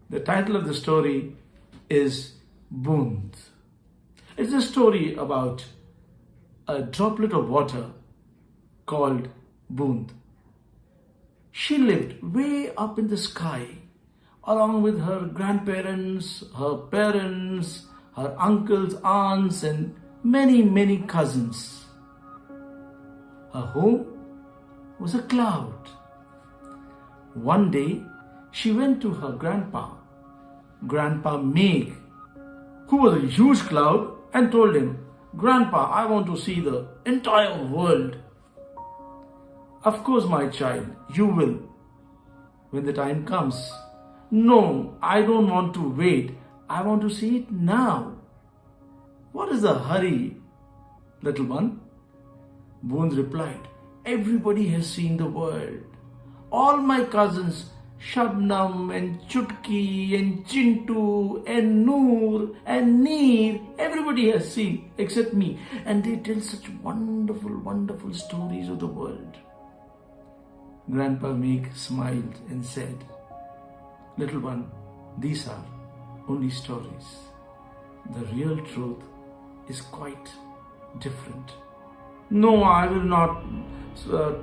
The title of the story is Boond. It's a story about a droplet of water called Boond. She lived way up in the sky along with her grandparents, her parents, her uncles, aunts, and many cousins. Her home was a cloud. One day, she went to her Grandpa Meg, who was a huge cloud, and told him, "Grandpa, I want to see the entire world." "Of course, my child, you will, when the time comes." "No, I don't want to wait. I want to see it now." "What is the hurry, little one?" Boond replied, "Everybody has seen the world. All my cousins, Shabnam and Chutki and Chintu and Noor and Neer, everybody has seen except me. And they tell such wonderful stories of the world." Grandpa Meg smiled and said, "Little one, these are only stories. The real truth is quite different." "No, I will not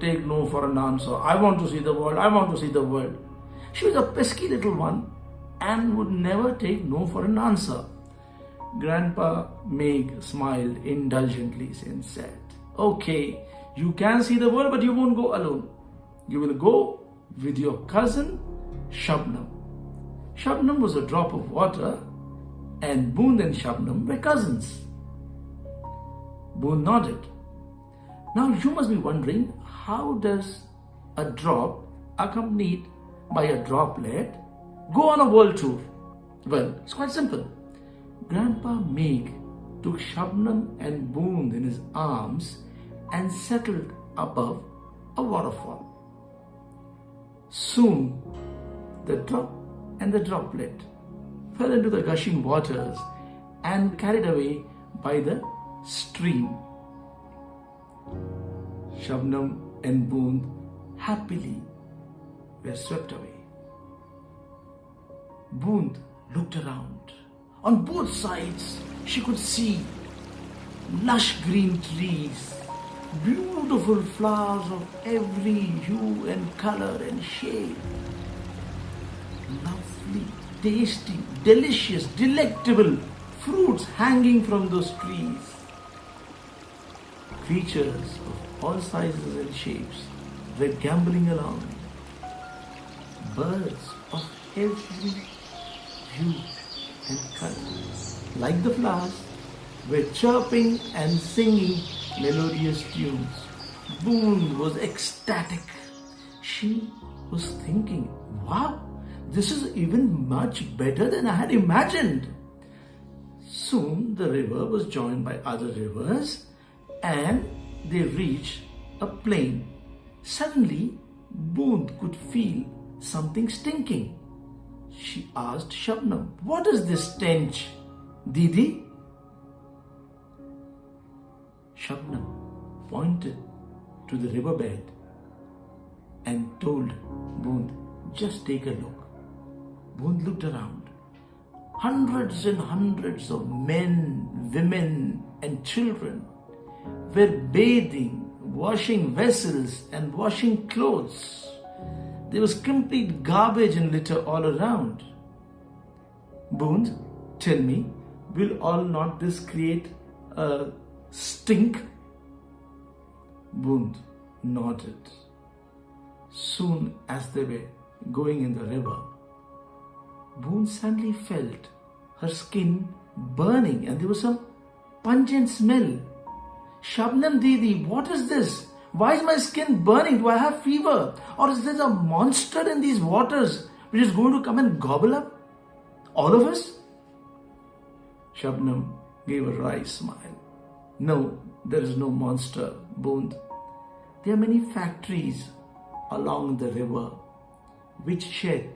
take no for an answer. I want to see the world. I want to see the world." She was a pesky little one and would never take no for an answer. Grandpa Meg smiled indulgently and said, "Okay, you can see the world, but you won't go alone. You will go with your cousin Shabnam." Shabnam was a drop of water, and Boond and Shabnam were cousins. Boond nodded. Now you must be wondering, how does a drop accompanied by a droplet go on a world tour? Well, it's quite simple. Grandpa Meg took Shabnam and Boond in his arms and settled above a waterfall. Soon, the drop and the droplet fell into the gushing waters and carried away by the stream. Shabnam and Boond happily were swept away. Boond looked around. On both sides, she could see lush green trees, beautiful flowers of every hue and color and shape. Lovely, tasty, delicious, delectable fruits hanging from those trees. Creatures of all sizes and shapes were gamboling along. Birds of every hue and color, like the flowers, were chirping and singing melodious tunes. Boond was ecstatic. She was thinking, "Wow, this is even much better than I had imagined." Soon the river was joined by other rivers and they reached a plain. Suddenly, Boond could feel something stinking. She asked Shabnam, "What is this stench, Didi?" Shabnam pointed to the riverbed and told Boond, "Just take a look." Boond looked around. Hundreds and hundreds of men, women, and children were bathing, washing vessels, and washing clothes. There was complete garbage and litter all around. "Boond, tell me, will all not this create a stink?" Boond nodded. Soon as they were going in the river, Boond suddenly felt her skin burning and there was some pungent smell. "Shabnam Didi, what is this? Why is my skin burning? Do I have fever? Or is there a monster in these waters which is going to come and gobble up all of us?" Shabnam gave a wry smile. "No, there is no monster, Boond. There are many factories along the river which shed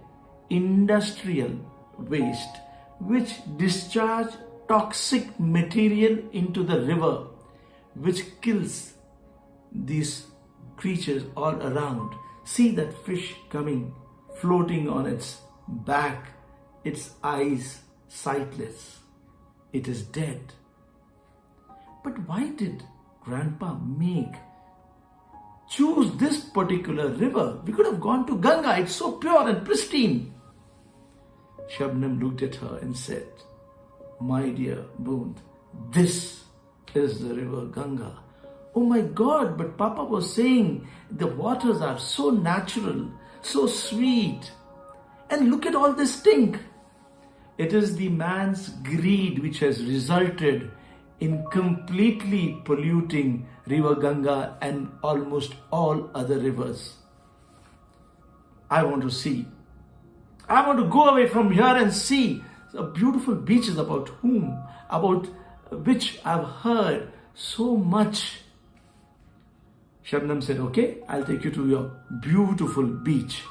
industrial waste, which discharge toxic material into the river, which kills these creatures all around. See that fish coming, floating on its back its eyes sightless. It is dead. But why did Grandpa Meg choose this particular river? We could have gone to Ganga. It's so pure and pristine. Shabnam looked at her and said, "My dear Boond, this is the river Ganga." "Oh my God, but Papa was saying the waters are so natural, so sweet. And look at all this stink." It is the man's greed which has resulted in completely polluting River Ganga and almost all other rivers. I want to see. I want to go away from here and see the beautiful beaches about which I've heard so much. Shabnam said, "Okay, I'll take you to your beautiful beach."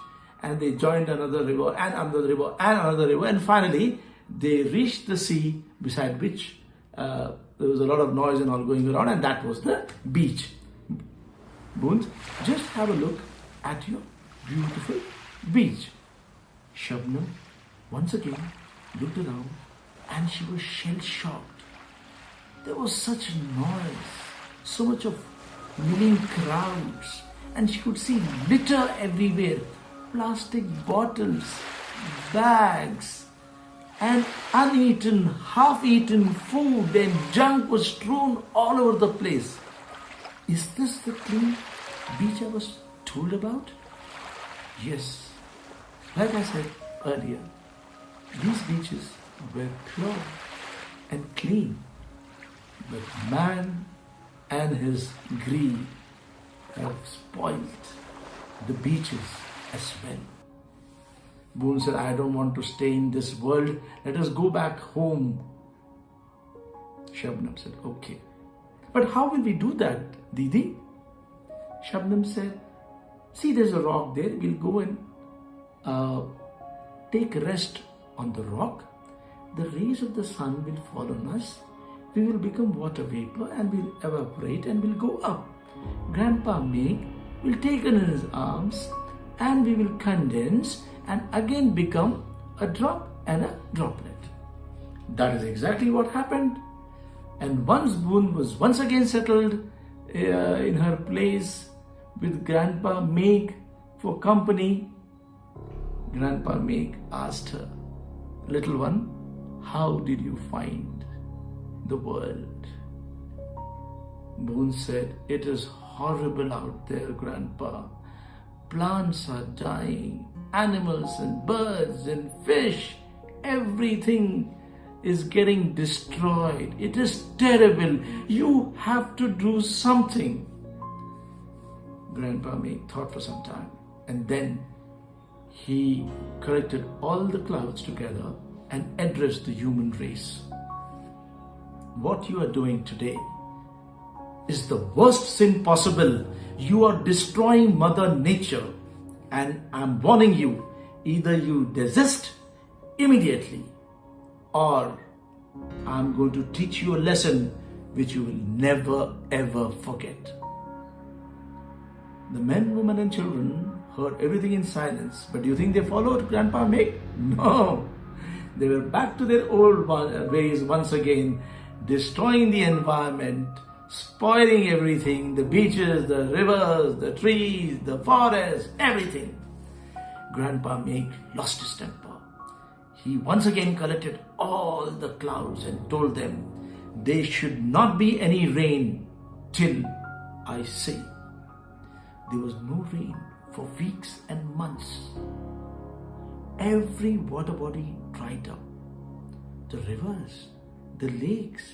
And they joined another river and another river and another river. And finally, they reached the sea beside which there was a lot of noise and all going around. And that was the beach. Boond, just have a look at your beautiful beach. Shabnam once again looked around and she was shell-shocked. There was such noise, so much of milling crowds, and she could see litter everywhere. Plastic bottles, bags, and uneaten, half-eaten food and junk was strewn all over the place. Is this the clean beach I was told about? Yes, like I said earlier, these beaches were pure and clean, but man and his greed have spoiled the beaches as well. Boond said, "I don't want to stay in this world. Let us go back home." Shabnam said, "Okay. But how will we do that, Didi?" Shabnam said, "See, there's a rock there. We'll go and take rest on the rock. The rays of the sun will fall on us. We will become water vapor and will evaporate and will go up. Grandpa Meg will take us in his arms and we will condense and again become a drop and a droplet." That is exactly what happened. And once Boond was once again settled in her place with Grandpa Meg for company, Grandpa Meg asked her, "Little one, how did you find the world?" Boond said, "It is horrible out there, Grandpa. Plants are dying, animals and birds and fish, everything is getting destroyed. It is terrible. You have to do something." Grandpa Meg thought for some time, and then he collected all the clouds together and addressed the human race. "What you are doing today is the worst sin possible. You are destroying Mother Nature, and I'm warning you, either you desist immediately or I'm going to teach you a lesson which you will never ever forget." The men, women and children heard everything in silence. But do you think they followed Grandpa Meg? No. They were back to their old ways once again, destroying the environment, spoiling everything, the beaches, the rivers, the trees, the forests, everything. Grandpa Meg lost his temper. He once again collected all the clouds and told them, "There should not be any rain till I say." There was no rain for weeks and months. Every water body dried up. The rivers, the lakes,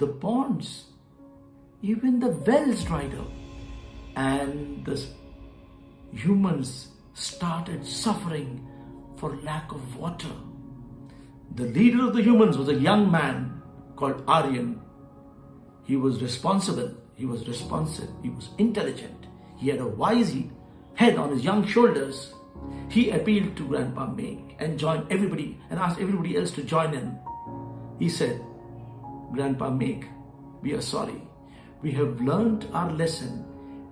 the ponds, even the wells dried up. And the humans started suffering for lack of water. The leader of the humans was a young man called Aryan. He was responsible, he was responsive, he was intelligent. He had a wise head on his young shoulders. He appealed to Grandpa Meg and joined everybody and asked everybody else to join in. He said, "Grandpa Meg, we are sorry. We have learned our lesson.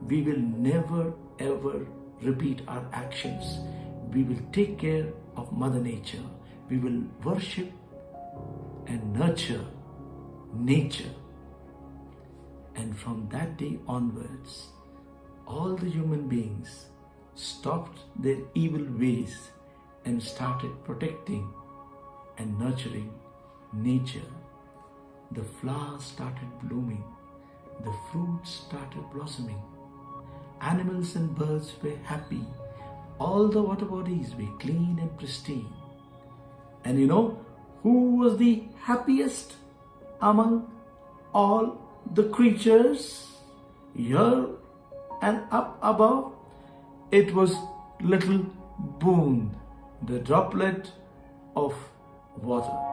We will never ever repeat our actions. We will take care of Mother Nature. we will worship and nurture nature. And from that day onwards, all the human beings stopped their evil ways and started protecting and nurturing nature. The flowers started blooming, the fruits started blossoming, animals and birds were happy, all the water bodies were clean and pristine. And you know who was the happiest among all the creatures here and up above? It was little Boond, the droplet of water.